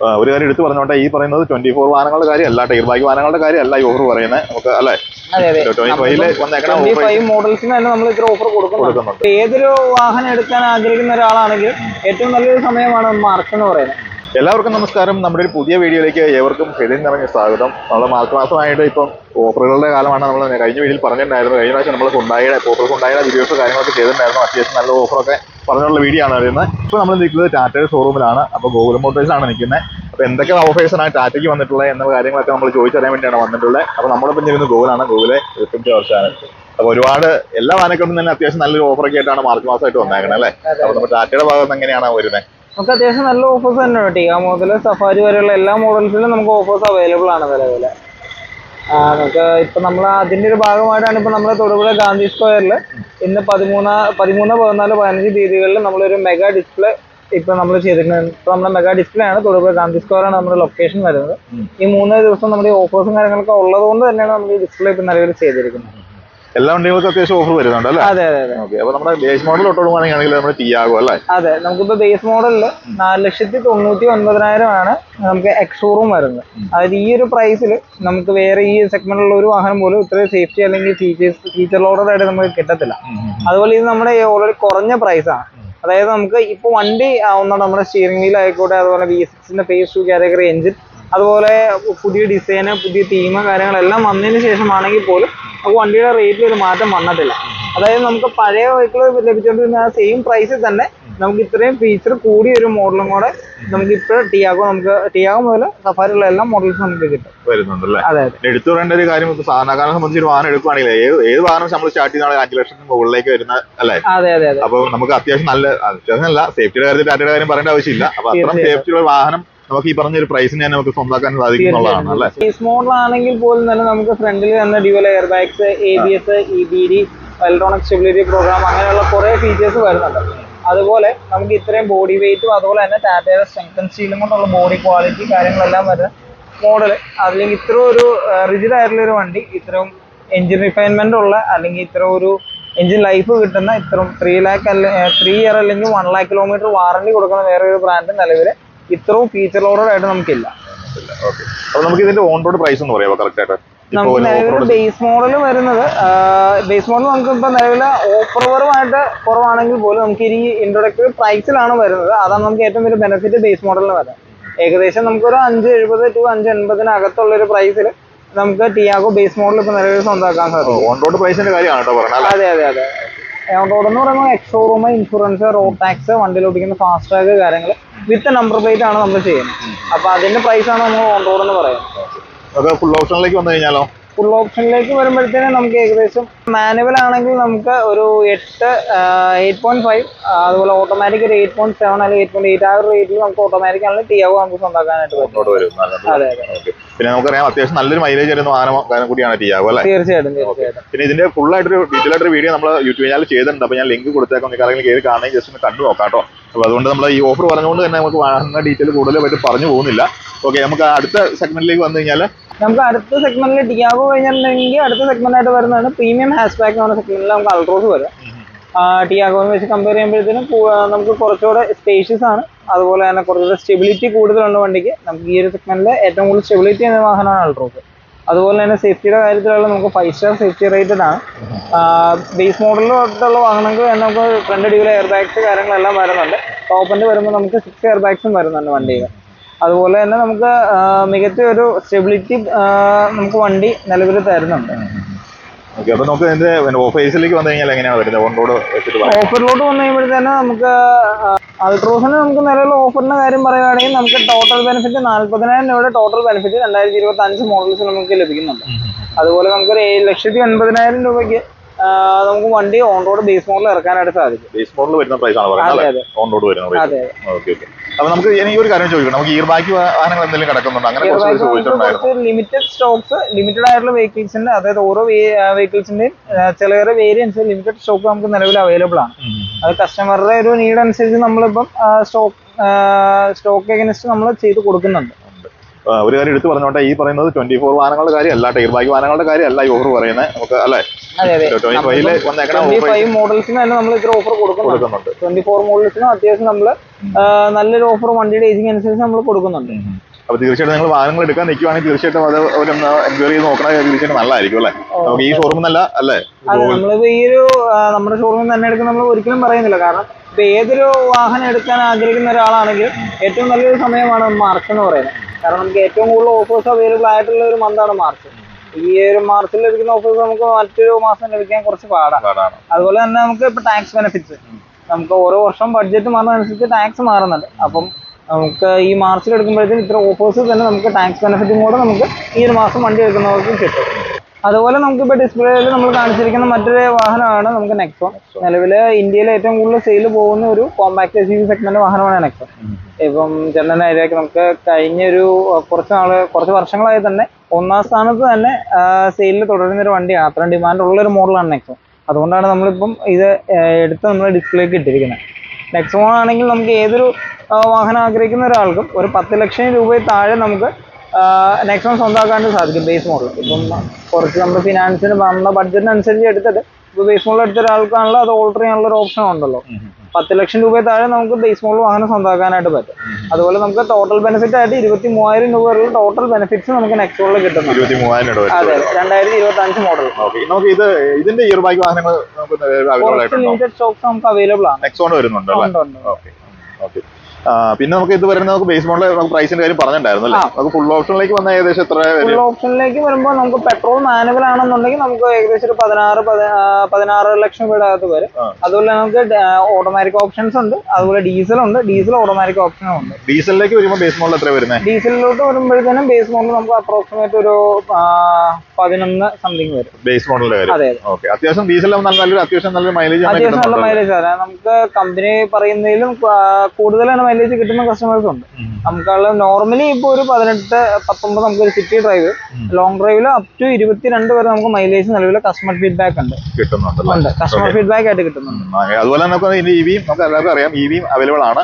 ഒരു കാര്യം എടുത്ത് പറഞ്ഞോട്ടെ, ഈ പറയുന്നത് 24 വാഹനങ്ങളുടെ കാര്യമല്ല, ടയർ ബാഗ് വാഹനങ്ങളുടെ കാര്യമല്ല ഈ ഓഫർ പറയുന്നത് നമുക്ക്, അല്ലേ? 25 മോഡൽസിന് തന്നെ നമ്മൾ ഇത്ര ഓഫർ കൊടുക്കുന്നുണ്ട്. ഏതൊരു വാഹനം എടുക്കാൻ ആഗ്രഹിക്കുന്ന ഒരാളാണെങ്കിൽ ഏറ്റവും നല്ലൊരു സമയമാണ് മാർച്ച് എന്ന് പറയുന്നത്. എല്ലാവർക്കും നമസ്കാരം. നമ്മുടെ ഒരു പുതിയ വീഡിയോയിലേക്ക് ഏവർക്കും ഹൃദയം നിറഞ്ഞ സ്വാഗതം. നമ്മൾ മാർച്ച് മാസമായിട്ട് ഇപ്പം ഓഫറുകളുടെ കാലമാണ്. നമ്മൾ കഴിഞ്ഞ വീഡിയോയിൽ പറഞ്ഞിട്ടുണ്ടായിരുന്നു. കഴിഞ്ഞ പ്രാവശ്യം നമ്മൾ ഹുണ്ടായുടെ വീഡിയോസ് കാര്യങ്ങളൊക്കെ ചെയ്തിട്ടുണ്ടായിരുന്നു. അത്യാവശ്യം നല്ല ഓഫറൊക്കെ പറഞ്ഞുള്ള വീഡിയോ ആണ് വരുന്നത്. ഇപ്പോൾ നമ്മൾ നിൽക്കുന്നത് ടാറ്റയുടെ ഷോറൂമിലാണ്. അപ്പോൾ ഗോകുലം മോട്ടോഴ്സാണ് നിൽക്കുന്നത്. അപ്പോൾ എന്തൊക്കെ ഓഫേഴ്സാണ് ടാറ്റയ്ക്ക് വന്നിട്ടുള്ളത് എന്ന കാര്യങ്ങളൊക്കെ നമ്മൾ ചോദിച്ചറിയാൻ വേണ്ടിയാണ് വന്നിട്ടുള്ളത്. അപ്പോൾ നമ്മളിപ്പം ഇരുന്ന് ഗോകുലെ വർഷമാണ്. അപ്പോൾ ഒരുപാട് എല്ലാ വാഹനങ്ങളും തന്നെ അത്യാവശ്യം നല്ലൊരു ഓഫറൊക്കെ ആയിട്ടാണ് മാർച്ച് മാസമായിട്ട് വന്നേക്കുന്നത്, അല്ലേ? അപ്പോൾ നമ്മൾ ടാറ്റയുടെ ഭാഗത്ത് നിന്ന് എങ്ങനെയാണ് വരുന്നത്? നമുക്ക് അത്യാവശ്യം നല്ല ഓഫേഴ്സ് തന്നെയാണ്. ടിയാഗോ മുതൽ സഫാരി വരെയുള്ള എല്ലാ മോഡൽസിലും നമുക്ക് ഓഫേഴ്സ് അവൈലബിൾ ആണ് നിലവിൽ. നമുക്ക് ഇപ്പം നമ്മൾ അതിൻ്റെ ഒരു ഭാഗമായിട്ടാണ് ഇപ്പം നമ്മൾ തൊടുപുഴ ഗാന്ധി സ്ക്വയറിൽ ഇന്ന് 13, 14, 15 തീയതികളിൽ നമ്മളൊരു മെഗാ ഡിസ്പ്ലേ ഇപ്പം നമ്മൾ ചെയ്തിട്ടുണ്ട്. ഇപ്പം നമ്മുടെ മെഗാ ഡിസ്പ്ലേ ആണ്, തൊടുപുഴ ഗാന്ധി സ്ക്വയറാണ് നമ്മുടെ ലൊക്കേഷൻ വരുന്നത്. ഈ 3 ദിവസം നമ്മുടെ ഈ ഓഫേഴ്സും കാര്യങ്ങളൊക്കെ ഉള്ളത് കൊണ്ട് തന്നെയാണ് നമ്മൾ ഈ ഡിസ്പ്ലേ ഇപ്പം നിലവിൽ ചെയ്തിരിക്കുന്നത്. എല്ലാ വണ്ടികൾക്കും അത്യാവശ്യം ഓഫർ വരുന്നുണ്ട്, അല്ലേ? അതെ അതെ അതെ. ഓക്കെ, അപ്പോൾ നമ്മുടെ ബേസ് മോഡൽ ഒട്ടുവാണെങ്കിൽ നമ്മുടെ ടിയാഗോ, അല്ലേ? അതെ, നമുക്കിപ്പോൾ ബേസ് മോഡലിൽ 4,99,000 ആണ് നമുക്ക് എക്സ് ഷോറൂം വരുന്നത്. അതായത് ഈ ഒരു പ്രൈസിൽ നമുക്ക് വേറെ ഈ സെഗ്മെന്റിലുള്ള ഒരു വാഹനം പോലും ഇത്രയും സേഫ്റ്റി അല്ലെങ്കിൽ ഫീച്ചർ ലോഡഡ് ആയിട്ട് നമുക്ക് കിട്ടത്തില്ല. അതുപോലെ ഇത് നമ്മുടെ ഓൾറെഡി കുറഞ്ഞ പ്രൈസാണ്. അതായത് നമുക്ക് ഇപ്പോൾ വണ്ടി ഒന്നാണ് നമ്മുടെ സ്റ്റിയറിംഗ് വീൽ ആയിക്കോട്ടെ, അതുപോലെ V6-ന്റെ ഫേസ് 2 കാറ്റഗറി എഞ്ചിൻ, അതുപോലെ പുതിയ ഡിസൈന്, പുതിയ തീം കാര്യങ്ങളെല്ലാം വന്നതിന് ശേഷമാണെങ്കിൽ പോലും നമുക്ക് വണ്ടിയുടെ റേറ്റിൽ ഒരു മാറ്റം വന്നിട്ടില്ല. അതായത് നമുക്ക് പഴയ വെഹിക്കിൾ ലഭിച്ചുകൊണ്ടിരുന്ന ആ സെയിം പ്രൈസിൽ തന്നെ നമുക്ക് ഇത്രയും ഫീച്ചർ കൂടിയ ഒരു മോഡലും കൂടെ നമുക്ക് ഇപ്പോൾ ടിയാഗോ മുതൽ സഫാരിയുള്ള എല്ലാ മോഡൽസും നമുക്ക് കിട്ടും വരുന്നുണ്ടല്ലേ? അതെ. എടുത്തു പറയേണ്ട ഒരു കാര്യം, സാധാരണക്കാരനെ സംബന്ധിച്ച് ഒരു വാഹനം എടുക്കുകയാണെങ്കിൽ ഏത് വാഹനം നമ്മൾ സ്റ്റാർട്ട് ചെയ്യുന്ന 5 ലക്ഷത്തിന് മുകളിലേക്ക് വരുന്ന, അല്ലേ? അതെ അതെ അതെ. അപ്പോൾ നമുക്ക് അത്യാവശ്യമല്ല, സേഫ്റ്റിയുടെ കാര്യത്തിൽ ടാറ്റയുടെ കാര്യം പറയേണ്ട ആവശ്യമില്ല. അപ്പൊ അത്രയും സേഫ്റ്റിയുള്ള വാഹനം നമുക്ക് ഈ പറഞ്ഞൊരു പ്രൈസിന് തന്നെ നമുക്ക് സ്വന്തമാക്കാൻ സാധിക്കുന്നതാണ്, അല്ലേ? ബേസ് മോഡൽ ആണെങ്കിൽ പോലും തന്നെ നമുക്ക് ഫ്രണ്ടിൽ തന്നെ dual air bags, ABS, EBD, electronic stability program, അങ്ങനെയുള്ള കുറെ ഫീച്ചേഴ്സ് വരുന്നുണ്ട്. അതുപോലെ നമുക്ക് ഇത്രയും ബോഡി വെയിറ്റും അതുപോലെ തന്നെ ടാറ്റയുടെ സ്ട്രെങ്ത് ആൻഡ് സ്റ്റീലും കൊണ്ടുള്ള ബോഡി ക്വാളിറ്റി കാര്യങ്ങളെല്ലാം വരുന്ന മോഡല്, അല്ലെങ്കിൽ ഇത്ര ഒരു റിജിഡ് ആയിട്ടുള്ള ഒരു വണ്ടി, ഇത്രയും എഞ്ചിൻ റിഫൈൻമെന്റ് ഉള്ള, അല്ലെങ്കിൽ ഇത്ര ഒരു എഞ്ചിൻ ലൈഫ് കിട്ടുന്ന, ഇത്രയും 3 ഇയർ അല്ലെങ്കിൽ 1 lakh കിലോമീറ്റർ വാറണ്ടി കൊടുക്കുന്ന വേറെ ഒരു ബ്രാൻഡ് നിലവിൽ ഇത്രയും ഫീച്ചർ ലോഡഡ് ആയിട്ട് നമുക്കില്ല. അപ്പൊ നമുക്ക് ഇതിന്റെ ഓൺ റോഡ് പ്രൈസ് എന്ന് പറയാമോ കറക്റ്റ് ആയിട്ട്? നമുക്ക് നിലവിൽ ബേസ് മോഡൽ വരുന്നത്, ബേസ് മോഡൽ നമുക്ക് ഇപ്പൊ നിലവിൽ ഓഫർ പരമായിട്ട് കുറവാണെങ്കിൽ പോലും നമുക്ക് ഈ ഇൻട്രോഡക്ടറി പ്രൈസിലാണ് വരുന്നത്. അതാണ് നമുക്ക് ഏറ്റവും വലിയ ബെനിഫിറ്റ് ബേസ് മോഡലിന് വരുന്നത്. ഏകദേശം നമുക്കൊരു 570 to 580 ഒരു പ്രൈസിൽ നമുക്ക് ടിയാഗോ ബേസ് മോഡൽ ഇപ്പൊ നിലവിൽ സ്വന്തമാക്കാൻ സാധിക്കും. ഓൺ റോഡ് പ്രൈസിന്റെ കാര്യമാണ് കേട്ടോ പറഞ്ഞത്. അതെ അതെ അതെ. ഓൺ റോഡ് എന്ന് പറയുമ്പോൾ ex showroom, insurance, road tax, വണ്ടിയിൽ ഓടിക്കുന്ന ഫാസ്റ്റ് ടാഗ് കാര്യങ്ങൾ വിത്ത് നമ്പർ പ്ലേറ്റ് ആണ് നമ്മൾ ചെയ്യുന്നത്. അപ്പൊ അതിന്റെ പ്രൈസാണ് നമ്മൾ ഓൺ റോഡ് എന്ന് പറയുന്നത്. ഫുൾ ഓപ്ഷനിലേക്ക് വന്നു കഴിഞ്ഞാലോ? ഫുൾ ഓപ്ഷനിലേക്ക് വരുമ്പോഴത്തേനും നമുക്ക് ഏകദേശം മാനുവൽ ആണെങ്കിൽ നമുക്ക് ഒരു 8.5, അതുപോലെ ഓട്ടോമാറ്റിക് ഒരു 8.7 അല്ലെങ്കിൽ 8.8 ആ ഒരു റേറ്റിൽ നമുക്ക് ഓട്ടോമാറ്റിക് ആണെങ്കിൽ ടിയാഗോ നമുക്ക് സ്വന്തമാക്കാനായിട്ട് പറ്റും. അതെ അതെ. പിന്നെ നമുക്കറിയാം അത്യാവശ്യം നല്ലൊരു മൈലേജ് വരുന്ന വാഹനം കൂടിയാണ് ടിയാഗോ, അല്ലേ? തീർച്ചയായിട്ടും. പിന്നെ ഇതിന്റെ ഫുൾ ആയിട്ടൊരു ഡീറ്റെയിൽ ആയിട്ടൊരു വീഡിയോ നമ്മൾ യൂട്യൂബ് ചാനൽ ചെയ്തിട്ടുണ്ട്. അപ്പൊ ഞാൻ ലിങ്ക് കൊടുത്തേക്കാം, നിങ്ങൾക്ക് കയറി കാണണമെങ്കിൽ ജസ്റ്റ് ഒന്ന് കണ്ടു നോക്കാം കേട്ടോ. അപ്പൊ അതുകൊണ്ട് നമ്മൾ ഈ ഓഫർ പറഞ്ഞുകൊണ്ട് തന്നെ നമുക്ക് വാഹന ഡീറ്റെയിൽ കൂടുതലായിട്ട് പറഞ്ഞു പോകുന്നില്ല. ഓക്കെ, നമുക്ക് അടുത്ത സെഗ്മെന്റിലേക്ക് വന്നു കഴിഞ്ഞാൽ നമുക്ക് അടുത്ത സെഗ്മെന്റിൽ ടിയാഗോ കഴിഞ്ഞിട്ടുണ്ടെങ്കിൽ അടുത്ത സെഗ്മെന്റ് ആയിട്ട് വരുന്നതാണ് പ്രീമിയം ഹാഷ്ബാക്ക് എന്ന് പറഞ്ഞ സെഗ്മെന്റിൽ നമുക്ക് അൾട്രോസ് വരും. ടിയാഗോനെ വെച്ച് കമ്പയർ ചെയ്യുമ്പോഴത്തേനും നമുക്ക് കുറച്ചുകൂടെ സ്പേഷ്യസ് ആണ്, അതുപോലെ തന്നെ കുറച്ചുകൂടെ സ്റ്റെബിലിറ്റി കൂടുതലുള്ള വണ്ടിക്ക്. നമുക്ക് ഈ ഒരു സെഗ്മെന്റിൽ ഏറ്റവും കൂടുതൽ സ്റ്റെബിലിറ്റി ചെയ്യുന്ന വാഹനമാണ് അൾട്രോസ്. അതുപോലെ തന്നെ സേഫ്റ്റിയുടെ കാര്യത്തിലുള്ള നമുക്ക് 5 സ്റ്റാർ സേഫ്റ്റി റേറ്റഡ് ആണ്. ബേസ് മോഡലിലുള്ള വാഹനങ്ങൾക്ക് തന്നെ നമുക്ക് ഫ്രണ്ട് ഡ്യുവൽ എയർ ബാഗ്സ് കാര്യങ്ങളെല്ലാം വരുന്നുണ്ട്. ടോപ്പ് എൻഡ് വരുമ്പോൾ നമുക്ക് 6 എയർ ബാഗ്സും വരുന്നുണ്ട് വണ്ടിയിൽ. അതുപോലെ തന്നെ നമുക്ക് മികച്ച ഒരു സ്റ്റെബിലിറ്റി നമുക്ക് വണ്ടി നിലവിൽ തരുന്നുണ്ട്. അപ്പൊ നമുക്ക് ഓഫേഴ്സിലേക്ക് വന്നു കഴിഞ്ഞാൽ എങ്ങനെയാണ് വരുന്നത്? ഓഫറിലോട്ട് വന്നു കഴിയുമ്പോഴത്തേന് നമുക്ക് അൾട്രോസിന് നമുക്ക് നിലവിൽ ഓഫറിന്റെ കാര്യം പറയുകയാണെങ്കിൽ നമുക്ക് ടോട്ടൽ ബെനിഫിറ്റ് 40,000 രൂപയുടെ ടോട്ടൽ ബെനിഫിറ്റ് 2025 മോഡൽസ് നമുക്ക് ലഭിക്കുന്നുണ്ട്. അതുപോലെ നമുക്കൊരു 7,80,000 രൂപയ്ക്ക് നമുക്ക് വണ്ടി ഓൺ റോഡ് ബേസ് മോഡൽ ഇറക്കാനായിട്ട് സാധിക്കും. ബേസ് മോഡൽ വരുന്ന പ്രൈസാണ് പറയുന്നത്, ഓൺ റോഡ് വരുന്നത്. അതെ. അപ്പൊ നമുക്ക് എനിക്ക് ഒരു കാര്യം ചോദിക്കണം, നമുക്ക് ഇയർ ബാക്ക് വാഹനങ്ങൾ എന്തെങ്കിലും കിടക്കുന്നുണ്ടോ? അങ്ങനെ ലിമിറ്റഡ് സ്റ്റോക്സ്, ലിമിറ്റഡ് ആയിട്ടുള്ള വെഹിക്കിൾസിന്റെ, അതായത് ഓരോ വെഹിക്കിൾസിന്റെയും ചില വേരിയൻസ് ലിമിറ്റഡ് സ്റ്റോക്ക് നമുക്ക് നിലവിൽ അവൈലബിൾ ആണ്. അത് കസ്റ്റമറുടെ ഒരു നീഡ് അനുസരിച്ച് നമ്മളിപ്പം സ്റ്റോക്ക് എഗനിസ്റ്റ് നമ്മൾ ചെയ്ത് കൊടുക്കുന്നുണ്ട്. ഒരു കാര്യം എടുത്ത് പറഞ്ഞോട്ടെ, ഈ പറയുന്നത് 24 വാഹനങ്ങളുടെ കാര്യമല്ല, ടയർ ബാഗ് വാഹനങ്ങളുടെ കാര്യമല്ല ഈ ഓഫർ പറയുന്നത് നമുക്ക്, അല്ലേ? 25 മോഡൽസിന് തന്നെ നമ്മൾ ഇത്ര ഓഫർ കൊടുക്കുന്നുണ്ട്. 24 മോഡൽസിനും അത്യാവശ്യം നമ്മൾ നല്ലൊരു ഓഫർ വണ്ടിയുടെ ഏജിങ് അനുസരിച്ച് നമ്മൾ കൊടുക്കുന്നുണ്ട്. അപ്പൊ തീർച്ചയായിട്ടും നിങ്ങൾ വാഹനങ്ങൾ എടുക്കാൻ നിൽക്കുവാണെങ്കിൽ തീർച്ചയായിട്ടും അത് അവരൊന്ന് എൻക്വയറി ചെയ്ത് നോക്കണ തീർച്ചയായിട്ടും നല്ലതായിരിക്കും അല്ലേ? നമുക്ക് ഈ ഷോറൂം നല്ല അല്ലേ? അതെ, നമ്മളിപ്പോ ഈ ഒരു നമ്മുടെ ഷോറൂമിൽ തന്നെ എടുക്കുന്ന നമ്മൾ ഒരിക്കലും പറയുന്നില്ല. കാരണം ഇപ്പൊ ഏതൊരു വാഹനം എടുക്കാൻ ആഗ്രഹിക്കുന്ന ഒരാളാണെങ്കിൽ ഏറ്റവും നല്ലൊരു സമയമാണ് മാർച്ച് എന്ന് പറയുന്നത്. കാരണം നമുക്ക് ഏറ്റവും കൂടുതൽ ഓഫേഴ്സ് അവൈലബിൾ ആയിട്ടുള്ള ഒരു മന്താണ് മാർച്ച്. ഈ ഒരു മാർച്ചിൽ ലഭിക്കുന്ന ഓഫേഴ്സ് നമുക്ക് മറ്റൊരു മാസം ലഭിക്കാൻ കുറച്ച് പാടാണ്. അതുപോലെ തന്നെ നമുക്ക് ഇപ്പൊ ടാക്സ് ബെനിഫിറ്റ്സ് നമുക്ക് ഓരോ വർഷം ബഡ്ജറ്റ് മാറുന്നതനുസരിച്ച് ടാക്സ് മാറുന്നുണ്ട്. അപ്പം നമുക്ക് ഈ മാർച്ചിൽ എടുക്കുമ്പോഴത്തേക്കും ഇത്ര ഓഫേഴ്സ് തന്നെ നമുക്ക് ടാക്സ് ബെനിഫിറ്റും കൂടെ നമുക്ക് ഈ ഒരു മാസം വണ്ടി എടുക്കുന്നവർക്ക് കിട്ടും. അതുപോലെ നമുക്കിപ്പോൾ ഡിസ്പ്ലേയിൽ നമ്മൾ കാണിച്ചിരിക്കുന്ന മറ്റൊരു വാഹനമാണ് നമുക്ക് നെക്സോൺ. നിലവിൽ ഇന്ത്യയിൽ ഏറ്റവും കൂടുതൽ സെയിൽ പോകുന്ന ഒരു കോമ്പാക്ട് SUV സെഗ്മെന്റ് വാഹനമാണ് നെക്സോൺ. ഇപ്പം ചെന്നൈയിലേക്ക് നമുക്ക് കഴിഞ്ഞൊരു കുറച്ച് വർഷങ്ങളായി തന്നെ 1ാം സ്ഥാനത്ത് തന്നെ സെയിലിൽ തുടരുന്ന ഒരു വണ്ടിയാണ്. അത്രയും ഡിമാൻഡ് ഉള്ളൊരു മോഡലാണ് നെക്സോൺ. അതുകൊണ്ടാണ് നമ്മളിപ്പം ഇത് എടുത്ത് നമ്മൾ ഡിസ്പ്ലേക്ക് ഇട്ടിരിക്കുന്നത്. നെക്സോൺ ആണെങ്കിൽ നമുക്ക് ഏതൊരു വാഹനം ആഗ്രഹിക്കുന്ന ഒരാൾക്കും ഒരു 10 ലക്ഷം രൂപയിൽ താഴെ നമുക്ക് നെക്സോൺ സ്വന്തമാക്കാണ്ട് സാധിക്കും. ബേസ് മോഡൽ ഇപ്പം കുറച്ച് നമ്മൾ ഫിനാൻസിന് നമ്മുടെ ബഡ്ജറ്റിനനുസരിച്ച് എടുത്തിട്ട് ഇപ്പോൾ ബേസ് മോഡൽ എടുത്ത ഒരാൾക്കാണല്ലോ അത് ഓൾട്ടർ ചെയ്യാനുള്ള ഒരു ഓപ്ഷൻ ഉണ്ടല്ലോ. 10 ലക്ഷം രൂപയിൽ താഴെ നമുക്ക് ബേസ് മോഡൽ വാഹനം സ്വന്തമാക്കാനായിട്ട് പറ്റും. അതുപോലെ നമുക്ക് ടോട്ടൽ ബെനിഫിറ്റ് ആയിട്ട് 23,000 രൂപ വരെയുള്ള ടോട്ടൽ ബെനിഫിറ്റ്സ് നമുക്ക് നെക്സോണിൽ കിട്ടുന്നു. 23,000 അതെ, 2025 മോഡൽ. നമുക്ക് ഇതിന്റെ ഇയർ ബാക്ക് വാഹനങ്ങൾ ലിമിറ്റഡ് സ്റ്റോക്സ് നമുക്ക് അവൈലബിൾ ആണ്. നെക്സോൺ വരുന്നുണ്ട്. പിന്നെ നമുക്ക് ഇത് വരുന്ന നമുക്ക് ബേസ് മോഡൽ നമുക്ക് പ്രൈസിന്റെ കാര്യം പറഞ്ഞിട്ടുണ്ടായിരുന്നു അല്ലേ? നമുക്ക് ഫുൾ ഓപ്ഷനിലേക്ക് വന്ന ഏകദേശം എത്ര? ഫുൾ ഓപ്ഷനിലേക്ക് വരുമ്പോൾ നമുക്ക് പെട്രോൾ മാനുവൽ ആണെന്നുണ്ടെങ്കിൽ നമുക്ക് ഏകദേശം ഒരു 16 ലക്ഷം രൂപയുടെ അകത്ത് വരും. അതുപോലെ നമുക്ക് ഓട്ടോമാറ്റിക് ഓപ്ഷൻസ് ഉണ്ട്, അതുപോലെ ഡീസൽ ഉണ്ട്, ഡീസൽ ഓട്ടോമാറ്റിക് ഓപ്ഷനും ഉണ്ട്. ഡീസലിലേക്ക് വരുമ്പോൾ ബേസ് മോഡൽ എത്ര വരുന്നത്? ഡീസലിലോട്ട് വരുമ്പോഴത്തേനും ബേസ് മോഡൽ നമുക്ക് അപ്രോക്സിമേറ്റ് ഒരു 11 സംതിങ് വരും ബേസ് മോഡലിന്റെ കാര്യം. അതെ, അത്യാവശ്യം ഡീസൽ അത്യാവശ്യം നല്ല മൈലേജ് നല്ല മൈലേജ് ആണ്. നമുക്ക് കമ്പനി പറയുന്നതിലും കൂടുതൽ മൈലേജ് കിട്ടുന്ന കസ്റ്റമേഴ്സ് ഉണ്ട്. നമുക്കുള്ള നോർമലി ഇപ്പൊ ഒരു 18-19 നമുക്ക് ഒരു സിറ്റി ഡ്രൈവ്, ലോങ് ഡ്രൈവിൽ അപ് ടു 22 വരെ നമുക്ക് മൈലേജ് നിലവിലെ കസ്റ്റമർ ഫീഡ്ബാക്ക് ഉണ്ട്. കസ്റ്റമർ ഫീഡ്ബാക്ക് ആയിട്ട് കിട്ടുന്നുണ്ട്. അതുപോലെ നമുക്ക് എല്ലാവർക്കും അറിയാം ഇവിയും അവൈലബിൾ ആണ്.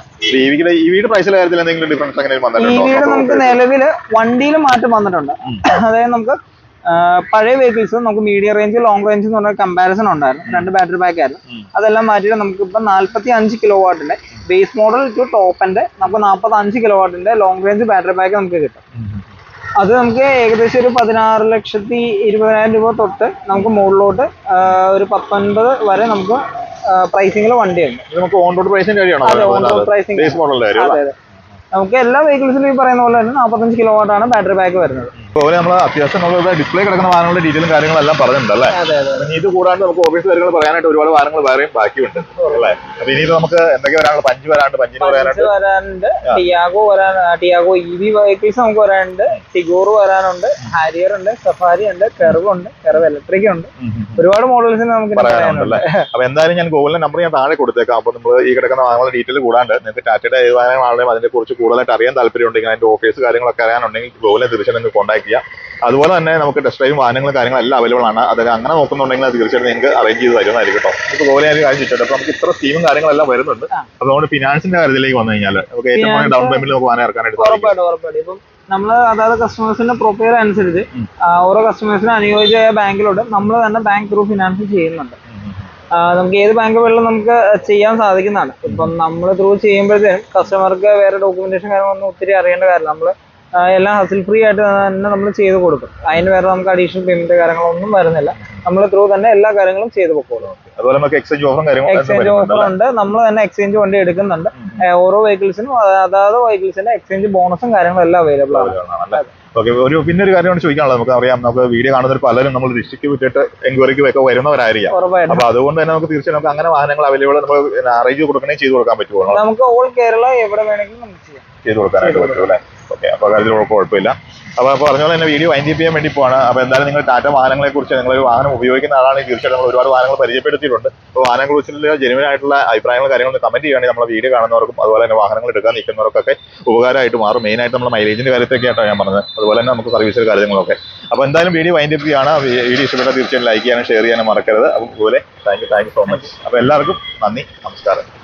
ഇവിയുടെ പ്രൈസിലെ കാര്യത്തിൽ എന്തെങ്കിലും ഡിഫറൻസ് ഇവിയുടെ നമുക്ക് നിലവിൽ വണ്ടിയിൽ മാറ്റം വന്നിട്ടുണ്ട്. അതായത് നമുക്ക് പഴയ വെഹിക്കിൾസ് നമുക്ക് മീഡിയം റേഞ്ച് ലോങ് റേഞ്ച് എന്ന് പറഞ്ഞ കമ്പാരിസൺ ഉണ്ടായിരുന്നു. 2 ബാറ്ററി പാക്ക് ആയിരുന്നു. അതെല്ലാം മാറ്റിയിട്ട് നമുക്ക് ഇപ്പം 45 കിലോ വാട്ടിന്റെ ബേസ് മോഡൽ ടു ടോപ്പിന്റെ നമുക്ക് 45 കിലോ വാട്ടിന്റെ ലോങ് റേഞ്ച് ബാറ്ററി പാക്ക് നമുക്ക് കിട്ടും. അത് നമുക്ക് ഏകദേശം ഒരു 16,20,000 രൂപ തൊട്ട് നമുക്ക് മുകളിലോട്ട് ഒരു 19 വരെ നമുക്ക് പ്രൈസിംഗിൽ വണ്ടിയുണ്ട്. നമുക്ക് ഓൺ റോഡ് പ്രൈസിന്റെ കാര്യമാണോ? അതെ, നമുക്ക് എല്ലാ വെഹിക്കിൾസിലും ഈ പറയുന്ന പോലെ തന്നെ 45 കിലോ വാട്ടാണ് ബാറ്ററി പാക്ക് വരുന്നത്. അതുപോലെ നമ്മൾ അത്യാവശ്യം ഡിസ്പ്ലേ കിടക്കുന്ന വാഹനങ്ങളുടെ ഡീറ്റെയിലും കാര്യങ്ങളെല്ലാം പറഞ്ഞിട്ടുണ്ട് അല്ലേ? ഇത് കൂടാണ്ട് നമുക്ക് ഓഫീസ് കാര്യങ്ങൾ പറയാനായിട്ട് ഒരുപാട് വാഹനങ്ങൾ വേറെയും ബാക്കിയുണ്ട് അല്ലേ? അപ്പൊ ഇനി നമുക്ക് എന്തൊക്കെ വരാനുണ്ട്? പഞ്ച് വരാനുണ്ട്, ടിയാഗോ EV വെഹിക്കിൾസ് നമുക്ക് വരാനുണ്ട്, ടിഗോർ വരാനുണ്ട്, ഹാരിയർ ഉണ്ട്, സഫാരി ഉണ്ട്, കെർവ് ഉണ്ട്, കെർവ് ഇലക്ട്രിക് ഉണ്ട്. ഒരുപാട് മോഡൽസിന് നമുക്ക് പറയാനുണ്ട്. അപ്പൊ എന്തായാലും ഞാൻ ഗൂഗിളിന്റെ നമ്പർ ഞാൻ താഴെ കൊടുത്തേക്കാം. അപ്പൊ നമ്മൾ ഈ കിടക്കുന്ന വാഹനങ്ങളുടെ ഡീറ്റെയിൽ കൂടാണ്ട് നിങ്ങൾക്ക് ടാറ്റയുടെ ഏത് വാഹനമാണെങ്കിലും അതിനെ കുറിച്ച് കൂടുതലായിട്ട് അറിയാൻ താല്പര്യം ഉണ്ടെങ്കിൽ അതിന്റെ ഓഫീസ് കാര്യങ്ങളൊക്കെ അറിയാനുണ്ടെങ്കിൽ ഗൂഗിളിനെ തീർച്ചയായും നിങ്ങൾക്ക് കോൺടാക്ട് ചെയ്യാം. അതുപോലെ തന്നെ നമുക്ക് ടെസ്റ്റ് ഡ്രൈവും വാഹനങ്ങളും കാര്യങ്ങളെല്ലാം അവൈലബിൾ ആണ്. അത് അങ്ങനെ നോക്കുന്നുണ്ടെങ്കിൽ അത് തീർച്ചയായിട്ടും നിങ്ങൾക്ക് അറേഞ്ച് ചെയ്ത് തരുന്നതായിരിക്കും കേട്ടോ. ഇപ്പോൾ ഗോവലെ ഒരു കാര്യം ചോദിച്ചോട്ടെ, അപ്പോൾ നമുക്ക് ഇത്ര സ്കീമും കാര്യങ്ങളെല്ലാം വരുന്നുണ്ട്. അപ്പോൾ നമ്മുടെ ഫിനാൻസിന്റെ കാര്യത്തിലേക്ക് വന്നു കഴിഞ്ഞാൽ നമുക്ക് ഏറ്റവും കൂടുതൽ ഡൗൺ പേയ്മെന്റ് നമുക്ക് വാഹനം ഇറക്കാനായിട്ട് ഉറപ്പായിട്ടും നമ്മൾ അതായത് കസ്റ്റമേഴ്സിന്റെ പ്രൊഫൈൽ അനുസരിച്ച് ഓരോ കസ്റ്റമേഴ്സിന് അനുയോജ്യമായ ബാങ്കിലോട്ട് നമ്മൾ തന്നെ ബാങ്ക് ത്രൂ ഫിനാൻസ് ചെയ്യുന്നുണ്ട്. നമുക്ക് ഏത് ബാങ്ക് വെള്ളം നമുക്ക് ചെയ്യാൻ സാധിക്കുന്നതാണ്. ഇപ്പം നമ്മൾ ത്രൂ ചെയ്യുമ്പോഴത്തേക്കും കസ്റ്റമർക്ക് വേറെ ഡോക്യുമെന്റേഷൻ കാര്യങ്ങളൊന്നും ഒത്തിരി അറിയേണ്ട കാര്യമില്ല. നമ്മൾ എല്ലാം ഹസിൽ ഫ്രീ ആയിട്ട് തന്നെ നമ്മൾ ചെയ്ത് കൊടുക്കും. അതിന് വേറെ നമുക്ക് അഡീഷണൽ പേയ്മെന്റ് കാര്യങ്ങളൊന്നും വരുന്നില്ല. നമ്മൾ ത്രൂ തന്നെ എല്ലാ കാര്യങ്ങളും ചെയ്ത് പൊക്കോളും. അതുപോലെ നമുക്ക് എക്സ്ചേഞ്ച് ഓഫർ ഉണ്ട്. നമ്മൾ തന്നെ എക്സ്ചേഞ്ച് വണ്ടി എടുക്കുന്നുണ്ട്. ഓരോ വെഹിക്കിൾസിനും അതാത് വെഹിക്കിൾസിന്റെ എക്സ്ചേഞ്ച് ബോണസും കാര്യങ്ങളും എല്ലാം അവൈലബിൾ ആണ്. ഓക്കെ, പിന്നെ ഒരു കാര്യമാണ് ചോദിക്കാനുള്ളത്. നമുക്ക് അറിയാം, നമുക്ക് വീഡിയോ കാണുന്നവർ പലരും നമ്മൾ ഡിസ്ട്രിക്ട് വിട്ടിട്ട് എൻക്വയറിക്ക് ഒക്കെ വരുന്നവരായിരിക്കാം. അപ്പൊ അതുകൊണ്ട് തന്നെ നമുക്ക് തീർച്ചയായും നമുക്ക് അങ്ങനെ വാഹനങ്ങൾ അവൈലബിൾ നമുക്ക് അറേഞ്ച് കൊടുക്കണേ ചെയ്ത് കൊടുക്കാൻ പറ്റുമോ? നമുക്ക് ഓൾ കേരള എവിടെ വേണമെങ്കിലും നമുക്ക് ചെയ്യാം, ചെയ്ത് കൊടുക്കാനായിട്ട് പറ്റും അല്ലേ? ഓക്കെ, അപ്പോൾ അതിൽ കുഴപ്പമില്ല. അപ്പോൾ പറഞ്ഞ പോലെ തന്നെ വീഡിയോ വൈൻഡ് ചെയ്യാൻ വേണ്ടി പോവാണ്. അപ്പോൾ എന്തായാലും നിങ്ങൾ ടാറ്റ വാഹനങ്ങളെ കുറിച്ച് നിങ്ങളൊരു വാഹനം ഉപയോഗിക്കുന്ന ആളാണെങ്കിൽ തീർച്ചയായിട്ടും നമ്മൾ ഒരുപാട് വാഹനങ്ങൾ പരിചയപ്പെടുത്തിയിട്ടുണ്ട്. അപ്പോൾ വാഹനങ്ങളെ കുറിച്ചുള്ള ജെനുവിൻ ആയിട്ടുള്ള അഭിപ്രായങ്ങൾ കാര്യങ്ങളൊന്ന് കമന്റ് ചെയ്യുകയാണെങ്കിൽ നമ്മളെ വീഡിയോ കാണുന്നവർക്കും അതുപോലെ തന്നെ വാഹനങ്ങൾ എടുക്കാൻ നിൽക്കുന്നവർക്കൊക്കെ ഉപകാരമായിട്ട് മാറും. മെയിനായിട്ട് നമ്മൾ മൈലേജിന്റെ കാര്യത്തൊക്കെ ആയിട്ടാണ് ഞാൻ പറഞ്ഞത്. അതുപോലെ തന്നെ നമുക്ക് സർവീസിന്റെ കാര്യങ്ങളൊക്കെ. അപ്പോൾ എന്തായാലും വീഡിയോ വൈൻഡ് അപ്പ് ചെയ്യാണ്. വീഡിയോ ഇഷ്ടപ്പെട്ടാൽ തീർച്ചയായും ലൈക്ക് ചെയ്യാനും ഷെയർ ചെയ്യാനും മറക്കരുത്. അപ്പോൾ അതുപോലെ താങ്ക് യു സോ മച്ച്. അപ്പോൾ എല്ലാവർക്കും നന്ദി, നമസ്കാരം.